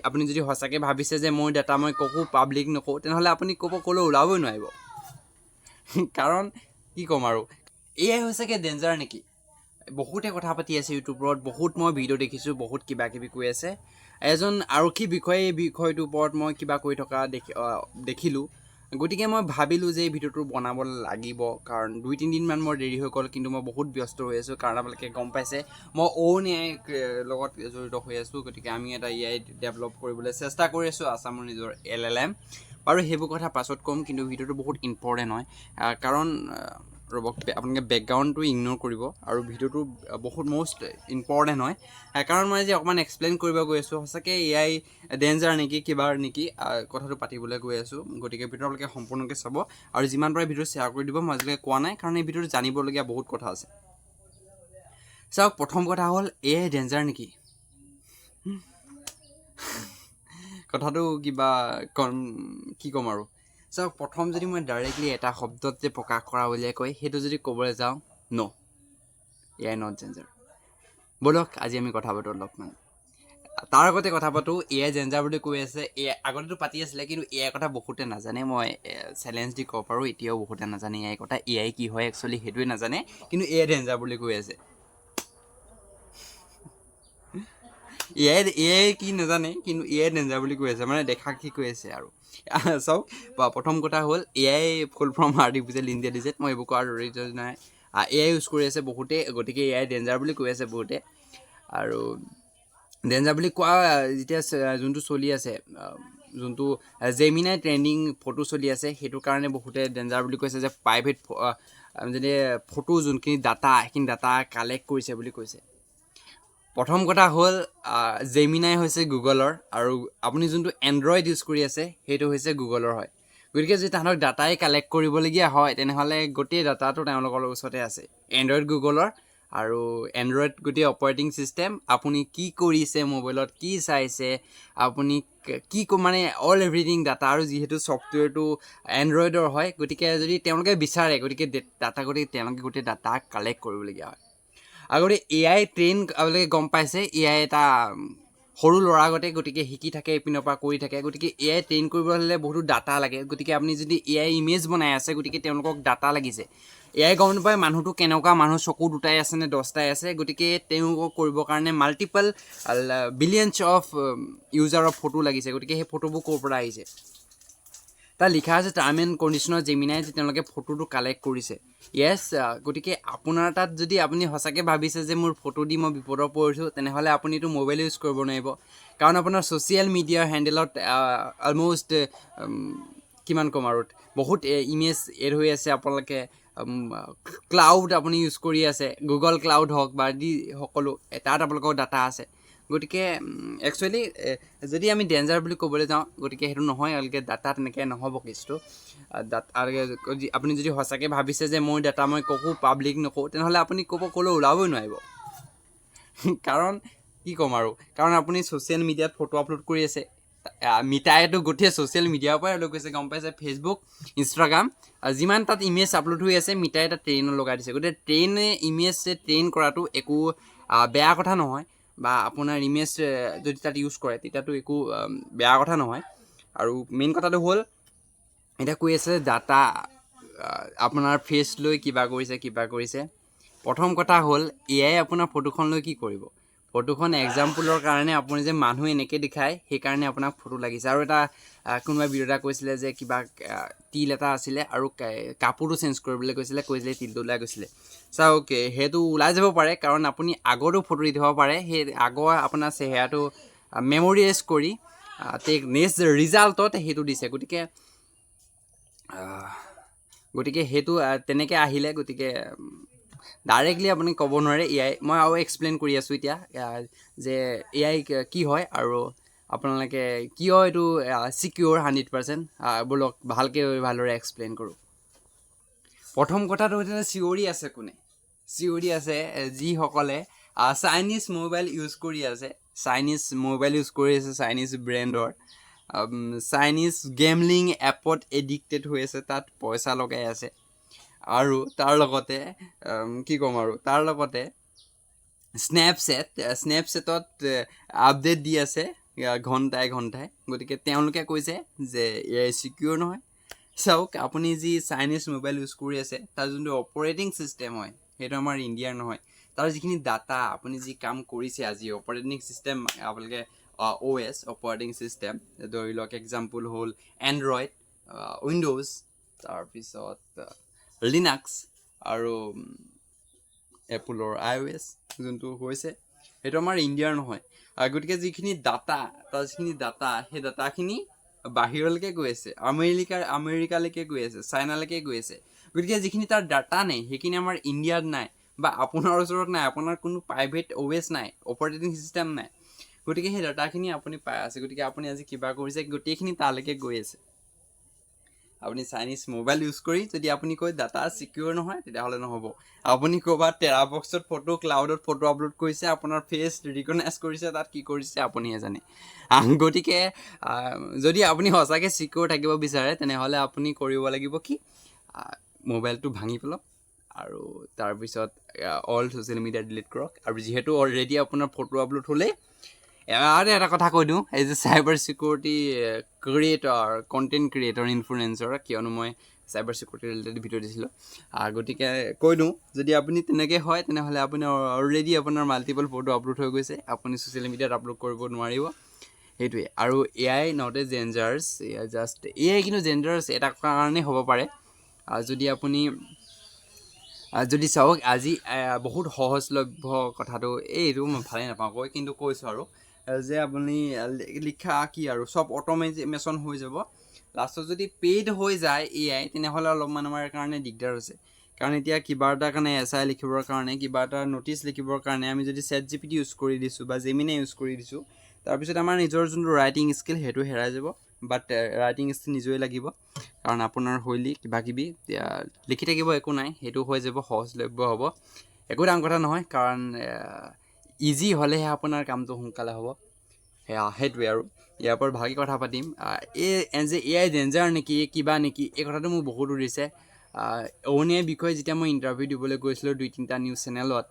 আপুনি যদি সঁচাকৈ ভাবিছে যে মোৰ ডাটা মই ক'কো পাব্লিক নকৰোঁ তেনেহ'লে আপুনি ক'লৈ ওলাবই নোৱাৰিব কাৰণ কি ক'ম আৰু এয়াই হৈছেগৈ ডেঞ্জাৰ নেকি বহুতে কথা পাতি আছে ইউটিউবত বহুত মই ভিডিঅ' দেখিছোঁ বহুত কিবা কিবি কৈ আছে এজন আৰক্ষী বিষয়ে এই বিষয়টোৰ ওপৰত মই কিবা কৈ থকা দেখিলোঁ গতিকে মই ভাবিলোঁ যে এই ভিডিঅ'টো বনাব লাগিব কাৰণ 2-3 দিনমান মোৰ দেৰি হৈ গ'ল কিন্তু মই বহুত ব্যস্ত হৈ আছোঁ কাৰণ আপোনালোকে গম পাইছে মই ন্যায় লগত জড়িত হৈ আছোঁ গতিকে আমি এটা AI ডেভেলপ কৰিবলৈ চেষ্টা কৰি আছোঁ আছামৰ নিজৰ LLM বাৰু সেইবোৰ কথা পাছত ক'ম কিন্তু ভিডিঅ'টো বহুত ইম্পৰ্টেণ্ট হয় কাৰণ ৰ'বক আপোনালোকে বেকগ্ৰাউণ্ডটো ইগন'ৰ কৰিব আৰু ভিডিঅ'টো বহুত মষ্ট ইম্পৰ্টেণ্ট হয় কাৰণ মই আজি অকণমান এক্সপ্লেইন কৰিব গৈ আছোঁ সঁচাকৈ AI ডেঞ্জাৰ নেকি কিবা নেকি কথাটো পাতিবলৈ গৈ আছোঁ গতিকে ভিডিঅ'টো আপোনালোকে সম্পূৰ্ণকৈ চাব আৰু যিমান পাৰে ভিডিঅ' শ্বেয়াৰ কৰি দিব মই আজিলৈকে কোৱা নাই কাৰণ এই ভিডিঅ'টো জানিবলগীয়া বহুত কথা আছে চাওক প্ৰথম কথা হ'ল AI ডেঞ্জাৰ নেকি কথাটো কিবা কি ক'ম আৰু চাওক প্ৰথম যদি মই ডাইৰেক্টলি এটা শব্দত যে প্ৰকাশ কৰা উলিয়াই কয় সেইটো যদি ক'বলৈ যাওঁ ন AI নট ডেঞ্জাৰ ব'লক আজি আমি কথা পাতোঁ অলপমান তাৰ আগতে কথা পাতোঁ AI ডেঞ্জাৰ বুলি কৈ আছে আগতেতো পাতি আছিলে কিন্তু AI কথা বহুতে নাজানে মই চেলেঞ্জ দি ক'ব পাৰোঁ এতিয়াও বহুতে নাজানে AI কথা AI কি হয় একচুৱেলি সেইটোৱে নাজানে কিন্তু AI ডেঞ্জাৰ বুলি কৈ আছে AI কি নাজানে কিন্তু AI ডেঞ্জাৰ বুলি কৈ আছে মানে দেখা কি কৈ আছে আৰু চাওক প্ৰথম কথা হ'ল AI ফুল ফৰ্ম আৰ্টিফিচিয়েল ইণ্টেলিজেন্স মই এইবোৰ কোৱাৰ দৰে নাই AI ইউজ কৰি আছে বহুতে গতিকে AI ডেঞ্জাৰ বুলি কৈ আছে বহুতে আৰু ডেঞ্জাৰ বুলি কোৱা যেতিয়া যোনটো চলি আছে যোনটো জেমিনাই ট্ৰেণ্ডিং ফটো চলি আছে সেইটো কাৰণে বহুতে ডেঞ্জাৰ বুলি কৈছে যে প্ৰাইভেট যদি ফটো যোনখিনি ডাটা সেইখিনি ডাটা কালেক্ট কৰিছে বুলি কৈছে প্ৰথম কথা হ'ল জেমিনাই হৈছে গুগলৰ আৰু আপুনি যোনটো এণ্ড্ৰইড ইউজ কৰি আছে সেইটো হৈছে গুগলৰ হয় গতিকে যদি তাহাঁতক ডাটাই কালেক্ট কৰিবলগীয়া হয় তেনেহ'লে গোটেই ডাটাটো তেওঁলোকৰ ওচৰতে আছে এণ্ড্ৰইড গুগলৰ আৰু এণ্ড্ৰইড গোটেই অপাৰেটিং ছিষ্টেম আপুনি কি কৰিছে মোবাইলত কি চাইছে আপুনি কি মানে অল এভৰিথিং ডাটা আৰু যিহেতু ছফ্টৱেৰটো এণ্ড্ৰইডৰ হয় গতিকে যদি তেওঁলোকে বিচাৰে গতিকে তেওঁলোকে গোটেই ডাটা কালেক্ট কৰিবলগীয়া হয় আগতে AI ট্ৰেইন আপোনালোকে গম পাইছে AI এটা সৰু ল'ৰা আগতে গতিকে শিকি থাকে ইপিনৰ পৰা কৰি থাকে গতিকে AI ট্ৰেইন কৰিবলৈ হ'লে বহুতো ডাটা লাগে গতিকে আপুনি যদি AI ইমেজ বনাই আছে গতিকে তেওঁলোকক ডাটা লাগিছে AI গম নাপায় মানুহটো কেনেকুৱা মানুহ চকু দুটাই আছে নে 10টাই আছে গতিকে তেওঁলোকক কৰিবৰ কাৰণে মাল্টিপল বিলিয়নছ অফ ইউজাৰৰ ফটো লাগিছে গতিকে সেই ফটোবোৰ ক'ৰ পৰা আহিছে তাত লিখা আছে টাৰ্ম এণ্ড কণ্ডিশ্যনত জেমিনাই যে তেওঁলোকে ফটোটো কালেক্ট কৰিছে য়েছ গতিকে আপোনাৰ তাত যদি আপুনি সঁচাকৈ ভাবিছে যে মোৰ ফটো দি মই বিপদত পৰিছোঁ তেনেহ'লে আপুনিতো মোবাইল ইউজ কৰিব নোৱাৰিব কাৰণ আপোনাৰ ছ'চিয়েল মিডিয়াৰ হেণ্ডেলত অলম'ষ্ট কিমান ক'ম আৰু বহুত ইমেজ এড হৈ আছে আপোনালোকে ক্লাউড আপুনি ইউজ কৰি আছে গুগল ক্লাউড হওক বা সকলো তাত আপোনালোকৰ ডাটা আছে গতিকে একচুৱেলি যদি আমি ডেঞ্জাৰ বুলি ক'বলৈ যাওঁ গতিকে সেইটো নহয় অলকে ডাটা তেনেকৈ নহ'ব কেছটো আপুনি যদি সঁচাকৈ ভাবিছে যে মোৰ ডাটা মই ক'কো পাব্লিক নকৰোঁ তেনেহ'লে আপুনি ক'লৈ ওলাবই নোৱাৰিব কাৰণ কি ক'ম আৰু কাৰণ আপুনি ছ'চিয়েল মিডিয়াত ফটো আপলোড কৰি আছে মিটাইতো গোটেই ছ'চিয়েল মিডিয়াৰ পৰাই লৈ গৈছে গম পাইছে ফেচবুক ইনষ্টাগ্ৰাম যিমান তাত ইমেজ আপলোড হৈ আছে মিটাই এটা ট্ৰেইনত লগাই দিছে গতিকে ইমেজ ট্ৰেইন কৰাটো একো বেয়া কথা নহয় বা আপোনাৰ ইমেজ যদি তাত ইউজ কৰে তেতিয়াতো একো বেয়া কথা নহয় আৰু মেইন কথাটো হ'ল এতিয়া কৈ আছে ডাটা আপোনাৰ ফেচ লৈ কিবা কৰিছে প্ৰথম কথা হ'ল AI আপোনাৰ ফটোখন লৈ কি কৰিব ফটোখন এক্সাম্পলৰ কাৰণে আপুনি যে মানুহ এনেকৈ দেখায় সেইকাৰণে আপোনাক ফটো লাগিছে আৰু এটা কোনোবা ভিডিঅ' এটা কৈছিলে যে কিবা তিল এটা আছিলে আৰু কাপোৰটো চেঞ্জ কৰিবলৈ কৈছিলে তিলটো ওলাই গৈছিলে চাওক সেইটো ওলাই যাব পাৰে কাৰণ আপুনি আগতো ফটো দি থ'ব পাৰে সেই আগৰ আপোনাৰ চেহেৰাটো মেমৰিয়েজ কৰি নেক্সট ৰিজাল্টত সেইটো দিছে গতিকে সেইটো তেনেকৈ আহিলে গতিকে ডাইৰেক্টলি আপুনি ক'ব নোৱাৰে AI মই আৰু এক্সপ্লেইন কৰি আছোঁ এতিয়া যে AI কি হয় আৰু আপোনালোকে কিয় এইটো চিকিউৰ 100% ব'লক ভালদৰে এক্সপ্লেইন কৰোঁ প্ৰথম কথাটো হৈছে চিঞৰি আছে কোনে চিঞৰি আছে যিসকলে চাইনিজ মোবাইল ইউজ কৰি আছে চাইনিজ ব্ৰেণ্ডৰ চাইনিজ গেমলিং এপত এডিক্টেড হৈ আছে তাত পইচা লগাই আছে আৰু তাৰ লগতে কি ক'ম আৰু তাৰ লগতে স্নেপচেটত আপডেট দি আছে ঘণ্টাই ঘণ্টাই, গতিকে তেওঁলোকে কৈছে যে এআই চিকিউৰ নহয়। চাওক, আপুনি যি চাইনিজ মোবাইল ইউজ কৰি আছে তাৰ যোনটো অপাৰেটিং ছিষ্টেম হয় সেইটো আমাৰ ইণ্ডিয়াৰ নহয়। তাৰ যিখিনি ডাটা, আপুনি যি কাম কৰিছে আজি অপাৰেটিং ছিষ্টেম, আপোনালোকে OS অপাৰেটিং ছিষ্টেম ধৰি লওক, এক্সাম্পল হ'ল এণ্ড্ৰইড, উইণ্ড'জ, তাৰপিছত লিনাক্স আৰু এপলৰ iOS যোনটো হৈছে সেইটো আমাৰ ইণ্ডিয়াৰ নহয়। গতিকে যিখিনি ডাটা, তাৰ যিখিনি ডাটা, সেই ডাটাখিনি বাহিৰলৈকে গৈ আছে, আমেৰিকালৈকে গৈ আছে, চাইনালৈকে গৈ আছে। গতিকে যিখিনি তাৰ ডাটা নাই সেইখিনি আমাৰ ইণ্ডিয়াত নাই, বা আপোনাৰ ওচৰত নাই, আপোনাৰ কোনো প্ৰাইভেট OS নাই, অপাৰেটিং ছিষ্টেম নাই। গতিকে সেই ডাটাখিনি আপুনি পাই আছে, গতিকে আপুনি আজি কিবা কৰিছে গোটেইখিনি তালৈকে গৈ আছে। আপুনি চাইনিজ মোবাইল ইউজ কৰি যদি আপুনি কয় ডাটা চিকিউৰ নহয়, তেতিয়াহ'লে নহ'ব। আপুনি ক'ৰবাত টেৰাবক্সত ফটো, ক্লাউডত ফটো আপলোড কৰিছে, আপোনাৰ ফেচ ৰিকগনাইজ কৰিছে, তাত কি কৰিছে আপুনিহে জানে। গতিকে যদি আপুনি সঁচাকৈ চিকিউৰ থাকিব বিচাৰে তেনেহ'লে আপুনি কৰিব লাগিব কি, মোবাইলটো ভাঙি পেলাওক আৰু তাৰপিছত অল ছ'চিয়েল মিডিয়া ডিলিট কৰক। আৰু যিহেতু অলৰেডি আপোনাৰ ফটো আপলোড হ'লেই, আৰু এটা কথা কৈ দিওঁ, এই যে cyber security creator, content creator, influencer, কিয়নো মই চাইবাৰ চিকিউৰিটি ৰিলেটেড ভিডিঅ' দিছিলোঁ, গতিকে কৈ দিওঁ, যদি আপুনি তেনেকৈ হয় তেনেহ'লে আপুনি অলৰেডি আপোনাৰ মাল্টিপল ফটো আপলোড হৈ গৈছে, আপুনি ছ'চিয়েল মিডিয়াত আপলোড কৰিব নোৱাৰিব। সেইটোৱে। আৰু AI not a dangerous, AI কিন্তু ডেঞ্জাৰাছ এটা কাৰণেই হ'ব পাৰে, যদি আপুনি যদি চাওক আজি বহুত সহজলভ্য কথাটো, এইটো মই ভালেই নাপাওঁ কৈ, কিন্তু কৈছোঁ আৰু যে আপুনি লিখা কি আৰু চব অট'মেশ্যন হৈ যাব, লাষ্টত যদি পেইড হৈ যায় AI, তেনেহ'লে অলপমান আমাৰ কাৰণে দিগদাৰ হৈছে। কাৰণ এতিয়া কিবা এটাৰ কাৰণে SI লিখিবৰ কাৰণে, কিবা এটা ন'টিচ লিখিবৰ কাৰণে আমি যদি ChatGPT ইউজ কৰি দিছোঁ বা জেমিনাই ইউজ কৰি দিছোঁ, তাৰপিছত আমাৰ নিজৰ যোনটো ৰাইটিং স্কিল সেইটো হেৰাই যাব। বাট ৰাইটিং স্কিল নিজেই লাগিব, কাৰণ আপোনাৰ শৈলী কিবাকিবি লিখি থাকিব, একো নাই, সেইটো হৈ যাব, সহজলভ্য হ'ব, একো ডাঙৰ কথা নহয়। কাৰণ ইজি হ'লেহে আপোনাৰ কামটো সোনকালে হ'ব। সেইটোৱে। আৰু ইয়াৰ ওপৰত ভালকৈ কথা পাতিম। যে AI ডেঞ্জাৰ নেকি, কিবা নেকি, এই কথাটো মোক বহুত উৰিছে। অৱনীয়াৰ বিষয়ে যেতিয়া মই ইণ্টাৰভিউ দিবলৈ গৈছিলোঁ 2-3টা নিউজ চেনেলত,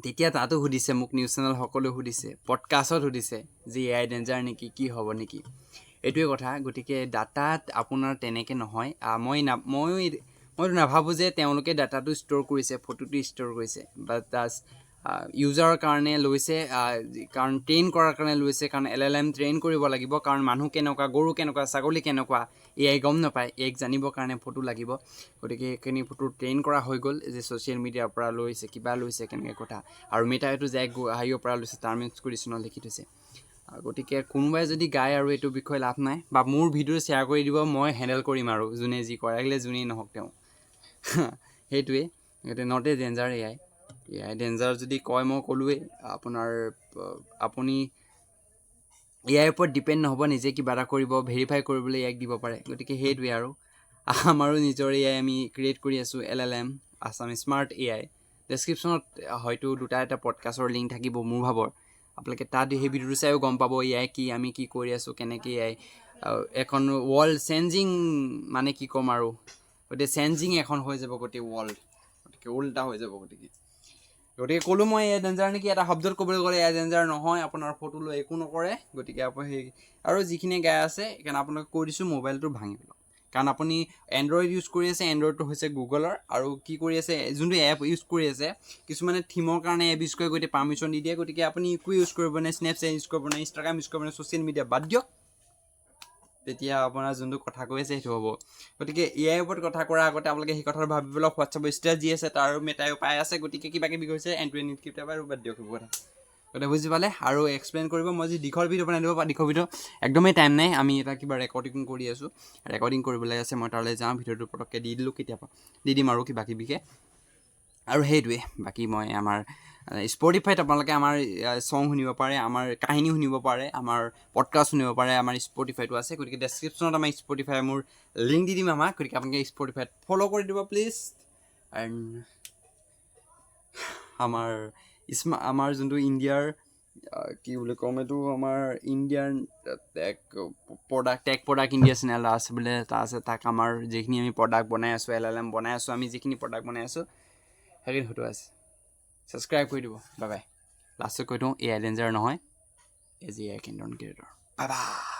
তেতিয়া তাতো সুধিছে মোক, নিউজ চেনেল সকলোৱে সুধিছে, পডকাষ্টত সুধিছে যে AI ডেঞ্জাৰ নেকি, কি হ'ব নেকি, এইটোৱে কথা। গতিকে ডাটাত আপোনাৰ তেনেকৈ নহয়। মইতো নাভাবোঁ যে তেওঁলোকে ডাটাটো ষ্ট'ৰ কৰিছে, ফটোটো ষ্ট'ৰ কৰিছে, বাট ইউজাৰৰ কাৰণে লৈছে, কাৰণ ট্ৰেইন কৰাৰ কাৰণে লৈছে, কাৰণ LLM ট্ৰেইন কৰিব লাগিব, কাৰণ মানুহ কেনেকুৱা, গৰু কেনেকুৱা, ছাগলী কেনেকুৱা, AI গম নাপায়, AI জানিবৰ কাৰণে ফটো লাগিব। গতিকে সেইখিনি ফটো ট্ৰেইন কৰা হৈ গ'ল, যে ছ'চিয়েল মিডিয়াৰ পৰা লৈছে, কিবা লৈছে, কেনেকৈ কথা। আৰু মেটাইটো যে হেৰিৰ পৰা লৈছে, টাৰ্মছ এণ্ড কণ্ডিশ্যনত লিখি থৈছে। গতিকে কোনোবাই যদি গায় আৰু এইটো বিষয়ে লাভ নাই, বা মোৰ ভিডিঅ' শ্বেয়াৰ কৰি দিব, মই হেণ্ডেল কৰিম আৰু যোনে যি কৰে, লাগিলে যোনেই নহওক তেওঁ। সেইটোৱে। গতিকে not a danger AI danger যদি কয়, মই ক'লোৱেই আপোনাৰ, আপুনি AI ওপৰত ডিপেণ্ড নহ'ব, নিজে কিবা এটা কৰিব, ভেৰিফাই কৰিবলৈ AI দিব পাৰে। গতিকে সেইটোৱে। আৰু আমাৰো নিজৰ AI আমি ক্ৰিয়েট কৰি আছোঁ, LLM, আছাম স্মাৰ্ট AI। ডেছক্ৰিপশ্যনত হয়তো 2-3টা পডকাষ্টৰ লিংক থাকিব মোৰ ভাবৰ, আপোনালোকে তাত সেই ভিডিঅ'টো চাইও গম পাব AI কি, আমি কি কৰি আছোঁ, কেনেকৈ AI এখন ৱৰ্ল্ড চেঞ্জিং, মানে কি ক'ম আৰু, গতিকে চেঞ্জিং এখন হৈ যাব গোটেই ৱৰ্ল্ড, গতিকে উল্টা হৈ যাব। গতিকে ক'লোঁ মই AI ডেঞ্জাৰ নেকি, এটা শব্দত ক'বলৈ গ'লে AI ডেঞ্জাৰ নহয়, আপোনাৰ ফটো লৈ একো নকৰে। গতিকে আপুনি আৰু যিখিনি গাই আছে সেইকাৰণে আপোনাক কৈ দিছোঁ, মোবাইলটো ভাঙি পেলাওক। কাৰণ আপুনি এণ্ড্ৰইড ইউজ কৰি আছে, এণ্ড্ৰইডটো হৈছে গুগলৰ, আৰু কি কৰি আছে, যোনটো এপ ইউজ কৰি আছে, কিছুমানে থিমৰ কাৰণে এপ ইউজ কৰি গোটেই পাৰ্মিশ্যন দি দিয়ে। গতিকে আপুনি একো ইউজ কৰিব নাই, স্নেপচেট ইউজ কৰিব নাই, ইনষ্টাগ্ৰাম ইউজ কৰিব নাই, ছ'চিয়েল মিডিয়া বাদ দিয়ক, তেতিয়া আপোনাৰ যোনটো কথা কৈ আছে সেইটো হ'ব। গতিকে AI ওপৰত কথা কৰাৰ আগতে আপোনালোকে সেই কথাটো ভাবি পেলাই, হোৱাটছআপৰ ষ্টেটাছ দি আছে, তাৰ মেটাইও পাই আছে, গতিকে কিবা কিবি কৈছে, এণ্ড কেতিয়াবা আৰু বাদ দিয়ক সেইবোৰ কথা। গতিকে বুজি পালে। আৰু এক্সপ্লেইন কৰিব, মই যি দীঘল ভিডিঅ' বনাই দিব, দীঘল ভিডিঅ' একদমেই টাইম নাই, আমি এটা কিবা ৰেকৰ্ডিং কৰি আছোঁ, ৰেকৰ্ডিং কৰিবলৈ আছে, মই তালৈ যাওঁ, ভিডিঅ'টো পটককৈ দি দিলোঁ, কেতিয়াবা দি দিম আৰু কিবা কিবিকৈ। আৰু সেইটোৱে। বাকী মই আমাৰ স্পটিফাইত আপোনালোকে আমাৰ ছং শুনিব পাৰে, আমাৰ কাহিনী শুনিব পাৰে, আমাৰ পডকাষ্ট শুনিব পাৰে, আমাৰ স্পটিফাইটো আছে। গতিকে ডেছক্ৰিপশ্যনত আমাৰ স্পটিফাই মোৰ লিংক দি দিম আমাক, গতিকে আপোনালোকে স্পটিফাইত ফ'ল' কৰি দিব প্লিজ। এণ্ড আমাৰ যোনটো ইণ্ডিয়াৰ কি বুলি ক'ম, এইটো আমাৰ Indian tech product India channel আছে বোলে, এটা আছে, তাক আমাৰ যিখিনি আমি প্ৰডাক্ট বনাই আছোঁ, LLM বনাই আছোঁ, আমি যিখিনি প্ৰডাক্ট বনাই আছোঁ সেইখিনি ফটো আছে। ছাবস্ক্ৰাইব কৰি দিব বাই বাই লাষ্টত কৈ দিওঁ এ আই ডেঞ্জাৰ নহয় as A I can don't creator bye by